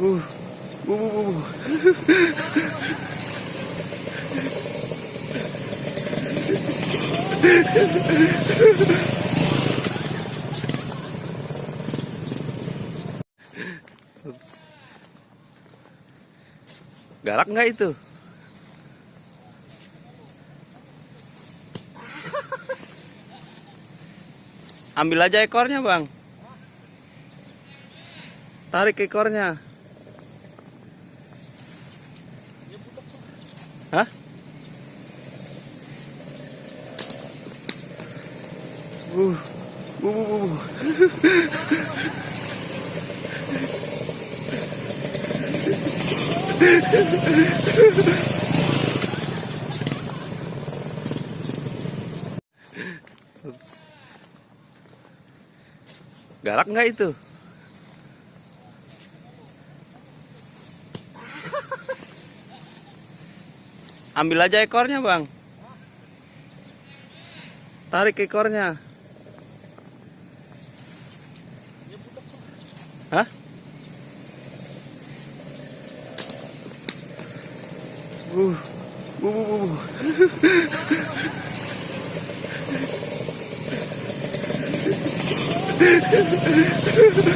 Uh, uh, uh, uh. Galak nggak itu? Ambil aja ekornya, Bang. Tarik ekornya. Hah? Uh, uh, uh, uh. Galak nggak itu? Ambil aja ekornya, Bang. Tarik ekornya. Hah? Uh, uh, uh, uh.